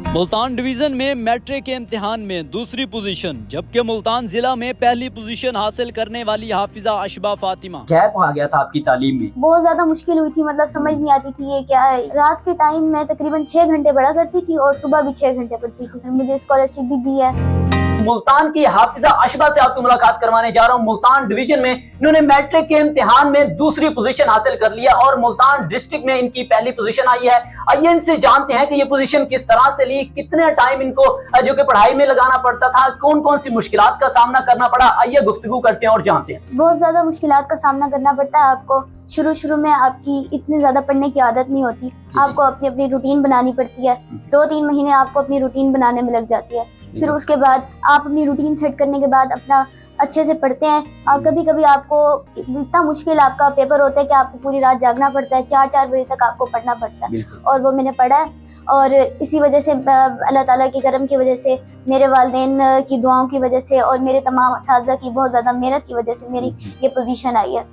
Multan division में matric के इम्तिहान में दूसरी पोजीशन, जबकि मुल्तान जिला में पहली पोजीशन हासिल करने वाली हाफिजा अशबा फातिमा। गैप आ गया था आपकी तालीम में? बहुत ज्यादा मुश्किल हुई थी, मतलब समझ नहीं आती थी ये क्या है। रात के टाइम मैं तकरीबन 6 घंटे पढ़ा करती थी और सुबह भी 6 घंटे पढ़ती थी। मुझे स्कॉलरशिप भी दी है। मुल्तान की हाफिजा अशबा से आपकी मुलाकात करवाने जा रहा हूँ। मुल्तान डिवीजन में इन्होंने मैट्रिक के इम्तिहान में दूसरी पोजीशन हासिल कर लिया और मुल्तान डिस्ट्रिक्ट में इनकी पहली पोजीशन आई है। आइए इनसे जानते हैं कि ये पोजीशन किस तरह से ली, कितने टाइम इनको जो कि पढ़ाई में लगाना पड़ता था, कौन कौन सी मुश्किलात का सामना करना पड़ा। आइए गुफ्तगू करते हैं और जानते हैं। बहुत ज्यादा मुश्किलात का सामना करना पड़ता है आपको। शुरू में आपकी इतनी ज्यादा पढ़ने की आदत नहीं होती, आपको अपनी अपनी रूटीन बनानी पड़ती है। 2-3 महीने आपको अपनी रूटीन बनाने में लग जाती है। फिर उसके बाद आप अपनी रूटीन सेट करने के बाद अपना अच्छे से पढ़ते हैं। और कभी कभी आपको इतना मुश्किल आपका पेपर होता है कि आपको पूरी रात जागना पड़ता है, 4-4 बजे तक आपको पढ़ना पड़ता है। और वो मैंने पढ़ा है और इसी वजह से अल्लाह ताला के करम की वजह से, मेरे वालिदैन की दुआओं की वजह से और मेरे तमाम असातिज़ा की बहुत ज़्यादा मेहनत की वजह से मेरी ये पोजीशन आई है।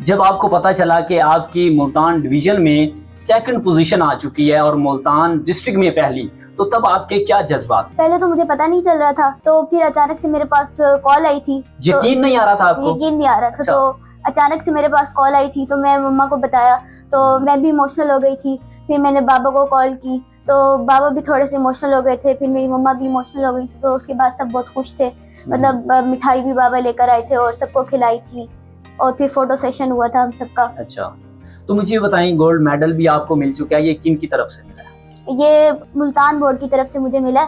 जब आपको पता चला कि आपकी मुल्तान डिवीजन में सेकंड पोजीशन आ चुकी है और मुल्तान डिस्ट्रिक्ट में पहली, तो तब आपके क्या जज्बात? पहले तो मुझे पता नहीं चल रहा था, तो फिर अचानक से मेरे पास कॉल आई थी। यकीन नहीं आ रहा था आपको? यकीन नहीं आ रहा था। तो अचानक से मेरे पास कॉल आई थी, तो मैं मम्मा को बताया, तो मैं भी इमोशनल हो गई थी। फिर मैंने बाबा को कॉल की, तो बाबा भी थोड़े से इमोशनल हो गए थे। फिर मेरी मम्मा भी इमोशनल हो गई थी। तो उसके बाद सब बहुत खुश थे, मतलब मिठाई भी बाबा लेकर आए थे और सबको खिलाई थी। और फिर फोटो सेशन हुआ था हम सबका। अच्छा, तो मुझे बताएं, गोल्ड मेडल भी आपको मिल चुका है, ये किन की तरफ से मिला है? ये मुल्तान बोर्ड की तरफ से मुझे मिला।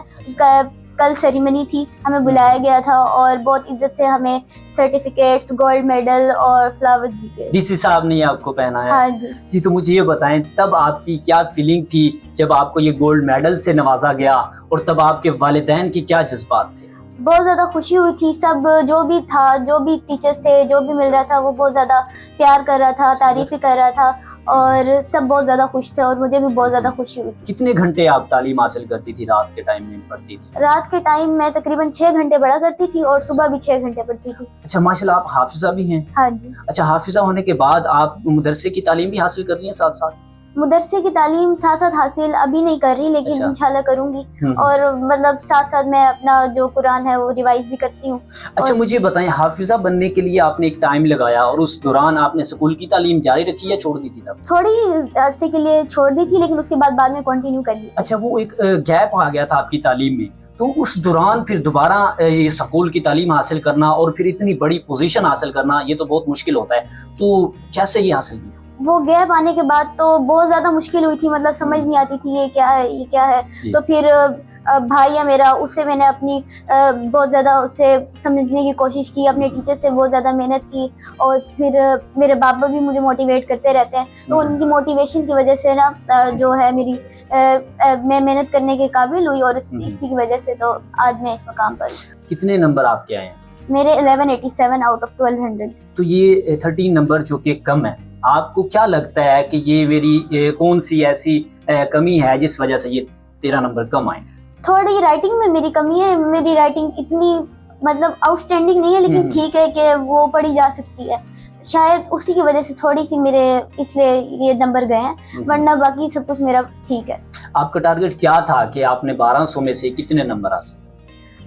कल सेरेमनी थी, हमें बुलाया गया था और बहुत इज्जत से हमें सर्टिफिकेट्स, गोल्ड मेडल और फ्लावर दिए। डीसी साहब ने आपको पहनाया? हाँ जी। जी, तो मुझे ये बताएं, तब आपकी क्या फीलिंग थी जब आपको ये गोल्ड मेडल से नवाजा गया, और तब आपके वालिदैन की क्या जज्बात थे? बहुत ज्यादा खुशी हुई थी। सब जो भी था, जो भी टीचर्स थे, जो भी मिल रहा था, वो बहुत ज्यादा प्यार कर रहा था, तारीफें कर रहा था और सब बहुत ज्यादा खुश थे और मुझे भी बहुत ज्यादा खुशी हुई थी। कितने घंटे आप तालीम हासिल करती थी रात के टाइम में पढ़ती थी? रात के टाइम मैं तकरीबन 6 घंटे पढ़ा करती थी और सुबह भी 6 घंटे पढ़ती थी। अच्छा, माशाल्लाह, आप हाफिजा भी हैं? हाँ जी। अच्छा, हाफिजा होने के बाद आप मदरसे की तालीम भी हासिल कर रही हैं साथ साथ? मदरसे की तालीम साथ साथ हासिल अभी नहीं कर रही, लेकिन अच्छा। इंशाल्लाह करूंगी। और मतलब साथ साथ मैं अपना जो कुरान है वो रिवाइज भी करती हूँ। अच्छा, मुझे बताएं, हाफिजा बनने के लिए आपने एक टाइम लगाया और उस दौरान आपने स्कूल की तालीम जारी रखी या छोड़ दी थी तब? थोड़ी अरसे के लिए छोड़ दी थी, लेकिन उसके बाद में कंटिन्यू कर ली। अच्छा, वो एक गैप आ गया था आपकी तालीम में, तो उस दौरान फिर दोबारा ये स्कूल की तालीम हासिल करना और फिर इतनी बड़ी पोजीशन हासिल करना, ये तो बहुत मुश्किल होता है, तो कैसे ये हासिल किया? वो गैप आने के बाद तो बहुत ज्यादा मुश्किल हुई थी, मतलब समझ नहीं आती थी ये क्या है, ये क्या है। तो फिर भाई है मेरा, उससे मैंने अपनी बहुत ज़्यादा उससे समझने की कोशिश की, अपने टीचर से बहुत ज़्यादा मेहनत की। और फिर मेरे बाबा भी मुझे मोटिवेट करते रहते हैं, तो उनकी मोटिवेशन की वजह से ना जो है मेरी मैं मेहनत करने के काबिल हुई और इसी की वजह से तो आज मैं इस मकाम पर हूँ। कितने नंबर आपके आए हैं? मेरे 1187 आउट ऑफ 1200। तो ये 13 नंबर जो कि कम है, आपको क्या लगता है कि ये मेरी कौन सी ऐसी कमी है जिस वजह से ये 13 नंबर कम आए? थोड़ी राइटिंग में मेरी कमी है। मेरी राइटिंग इतनी मतलब आउटस्टैंडिंग नहीं है, लेकिन ठीक है कि वो पढ़ी जा सकती है। शायद उसी की वजह से थोड़ी सी मेरे इसलिए ये नंबर गए हैं, वरना बाकी सब कुछ मेरा ठीक है। आपका टारगेट क्या था कि आपने 1200 में से कितने नंबर हासिल?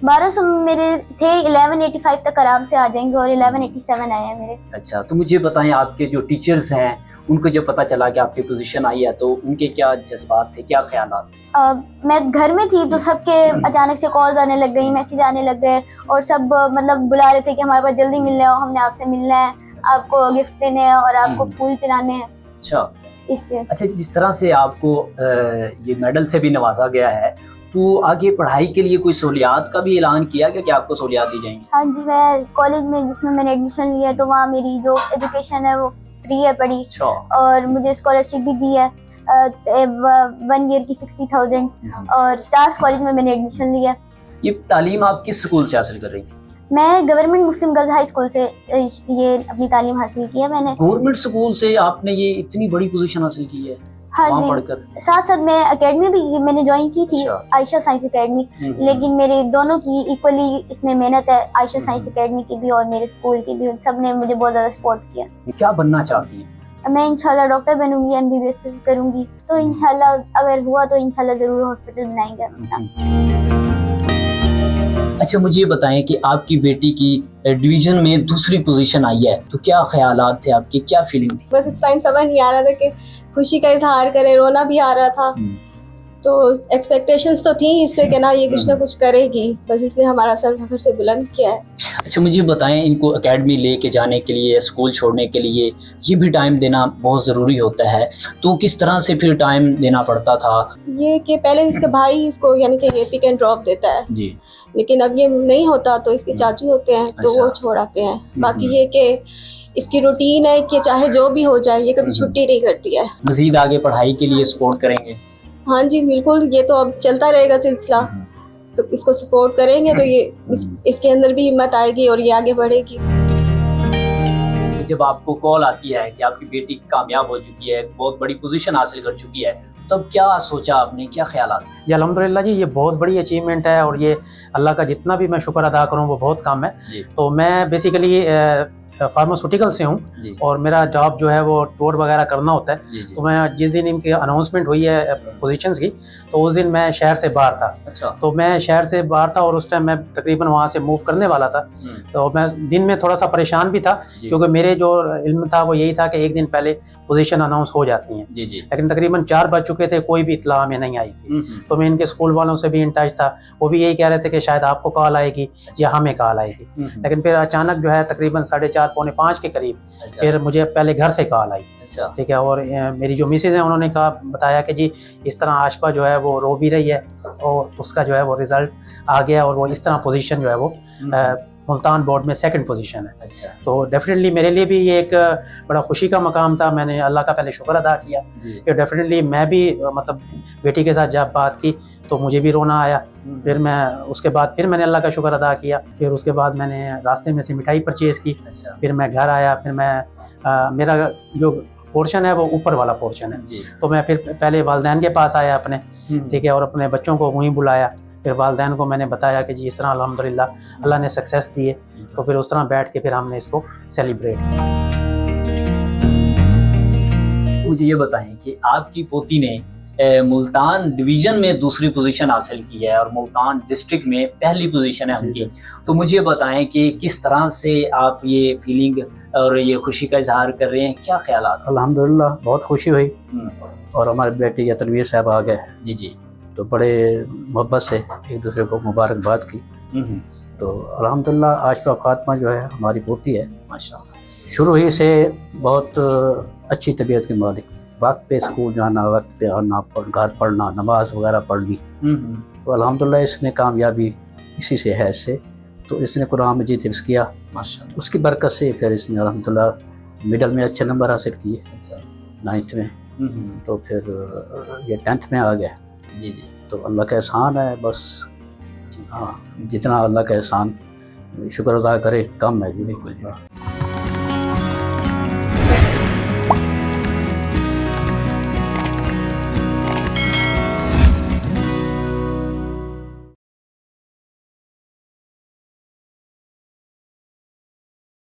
1200 मेरे थे, 1185 तक आराम से आ जाएंगे और 1187 आए हैं मेरे। अच्छा, तो मुझे बताएं, आपके जो टीचर्स हैं उनको जब पता चला कि आपकी पोजीशन आई है, तो उनके क्या जज्बात थे, क्या ख्यालात थे? मैं घर में थी तो सबके अचानक से कॉल्स आने लग गई, मैसेज आने लग गए और सब मतलब बुला रहे थे कि हमारे पास जल्दी मिलने आओ, हमने आपसे मिलना है, आपको गिफ्ट देने हैं और आपको फूल पिलाने हैं। अच्छा, इसलिए। अच्छा, जिस तरह से आपको ये मेडल से भी नवाजा गया है, तो आगे पढ़ाई के लिए कोई सहूलियात का भी ऐलान किया गया कि आपको सहूलियात दी जाएंगी? हाँ जी, मैं कॉलेज में जिसमें मैंने एडमिशन लिया है, तो वहाँ मेरी जो एजुकेशन है वो फ्री है पढ़ी। और मुझे स्कॉलरशिप भी दी है 1 ईयर की 60,000। और स्टार्स कॉलेज में मैंने एडमिशन लिया। ये तालीम आप किस स्कूल से हासिल कर रही हैं? मैं गवर्नमेंट मुस्लिम गर्ल्स हाई स्कूल से ये अपनी तालीम हासिल की है मैंने। गवर्नमेंट स्कूल से आपने ये इतनी बड़ी पोजीशन हासिल की है? हाँ जी, साथ साथ मैं एकेडमी भी मैंने ज्वाइन की थी, आयशा साइंस एकेडमी। लेकिन मेरे दोनों की इक्वली इसमें मेहनत है, आयशा साइंस एकेडमी की भी और मेरे स्कूल की भी। सब ने मुझे बहुत ज्यादा सपोर्ट किया। क्या बनना चाहती हैं? मैं इंशाल्लाह डॉक्टर बनूंगी, MBBS करूंगी, तो इंशाल्लाह अगर हुआ तो इंशाल्लाह ज़रूर हॉस्पिटल बनाएंगे हम अपना। अच्छा, मुझे बताएं कि आपकी बेटी की डिवीजन में दूसरी पोजीशन आई है, तो क्या ख्यालात थे आपके, क्या फीलिंग थी? बस इस टाइम समझ नहीं आ रहा था कि खुशी का इजहार करे, रोना भी आ रहा था। तो एक्सपेक्टेशंस तो थी इससे कि ना ये कुछ ना कुछ करेगी, बस इसने हमारा सर फखर से बुलंद किया है। अच्छा, मुझे बताएं इनको एकेडमी लेके जाने के लिए, स्कूल छोड़ने के लिए ये भी टाइम देना बहुत ज़रूरी होता है, तो किस तरह से फिर टाइम देना पड़ता था? ये कि पहले इसके भाई इसको यानी कि ये पिक एंड ड्रॉप देता है जी, लेकिन अब ये नहीं होता तो इसके चाचू होते हैं तो वो छोड़ाते हैं। बाकी ये कि इसकी रूटीन है कि चाहे जो भी हो जाए ये कभी छुट्टी नहीं करती है। मज़ीद आगे पढ़ाई के लिए सपोर्ट करेंगे? हाँ जी बिल्कुल, ये तो अब चलता रहेगा सिलसिला, तो इसको सपोर्ट करेंगे तो ये इसके अंदर भी हिम्मत आएगी और ये आगे बढ़ेगी। जब आपको कॉल आती है कि आपकी बेटी कामयाब हो चुकी है, बहुत बड़ी पोजीशन हासिल कर चुकी है, तब क्या सोचा आपने, क्या ख्यालात? जी अल्हम्दुलिल्लाह जी, ये बहुत बड़ी अचीवमेंट है और ये अल्लाह का जितना भी मैं शुक्र अदा करूँ वो बहुत कम है। तो मैं बेसिकली फार्मास्यूटिकल से हूँ और मेरा जॉब जो है वो टूर वगैरह करना होता है। तो मैं जिस दिन इनकी अनाउंसमेंट हुई है पोजीशंस की, तो उस दिन मैं शहर से बाहर था। अच्छा। तो मैं शहर से बाहर था और उस टाइम मैं तकरीबन वहाँ से मूव करने वाला था। तो मैं दिन में थोड़ा सा परेशान भी था क्योंकि मेरे जो इल्म था वो यही था कि एक दिन पहले पोजीशन अनाउंस हो जाती हैं, लेकिन तकरीबन 4 बज चुके थे, कोई भी इत्तला हमें नहीं आई थी। तो मैं इनके स्कूल वालों से भी इन टच था, वो भी यही कह रहे थे कि शायद आपको कॉल आएगी या हमें कॉल आएगी। लेकिन फिर अचानक जो है तकरीबन 4:30 पौने 5 के करीब फिर मुझे पहले घर से कॉल आई। ठीक है, और मेरी जो मिसेज है उन्होंने कहा बताया कि जी इस तरह आशपा जो है वो रो भी रही है और उसका जो है वो रिजल्ट आ गया और वो इस तरह पोजीशन जो है वो मुल्तान बोर्ड में 2nd पोजीशन है। अच्छा। तो डेफिनेटली मेरे लिए भी ये एक बड़ा खुशी का मकाम था। मैंने अल्लाह का पहले शुक्र अदा किया कि डेफिनेटली मैं भी मतलब बेटी के साथ जब बात की तो मुझे भी रोना आया। फिर मैं उसके बाद फिर मैंने अल्लाह का शुक्र अदा किया। फिर उसके बाद मैंने रास्ते में से मिठाई परचेज़ की। अच्छा। फिर मैं घर आया, फिर मैं मेरा जो पोर्शन है वो ऊपर वाला पोर्शन है, तो मैं फिर पहले वालिदैन के पास आया अपने, ठीक है, और अपने बच्चों को वहीं बुलाया। फिर वालिदैन को मैंने बताया कि जी इस तरह अल्हम्दुलिल्लाह अल्लाह ने सक्सेस दी है। तो फिर उस तरह बैठ के फिर हमने इसको सेलिब्रेट किया। मुझे ये बताएं कि आपकी पोती ने मुल्तान डिवीज़न में दूसरी पोजीशन हासिल की है और मुल्तान डिस्ट्रिक्ट में पहली पोजीशन है उनकी, तो मुझे बताएं कि किस तरह से आप ये फीलिंग और ये खुशी का इजहार कर रहे हैं, क्या ख्यालात? अल्हम्दुलिल्लाह बहुत खुशी हुई और हमारे बेटे या तनवीर साहब आ गए। जी तो बड़े मोहब्बत से एक दूसरे को मुबारकबाद की। तो अल्हम्दुलिल्लाह आशफा फातिमा जो है हमारी पोती है, माशाअल्लाह, शुरू ही से बहुत अच्छी तबीयत की मालिक, वक्त पे स्कूल जाना, वक्त पे आना, घर पढ़ना, नमाज वगैरह पढ़नी। तो अल्हम्दुलिल्लाह इसने कामयाबी इसी से है इससे। तो इसने कुरान मजीद हिफ्ज़ किया माशाअल्लाह, उसकी बरकत से फिर इसने अल्हम्दुलिल्लाह मिडल में अच्छे नंबर हासिल किए, 9th में। तो फिर ये 10th में आ गया। जी। तो अल्लाह का एहसान है बस। हाँ, जितना अल्लाह का एहसान शुक्र अदा करे कम है जी। बिल्कुल।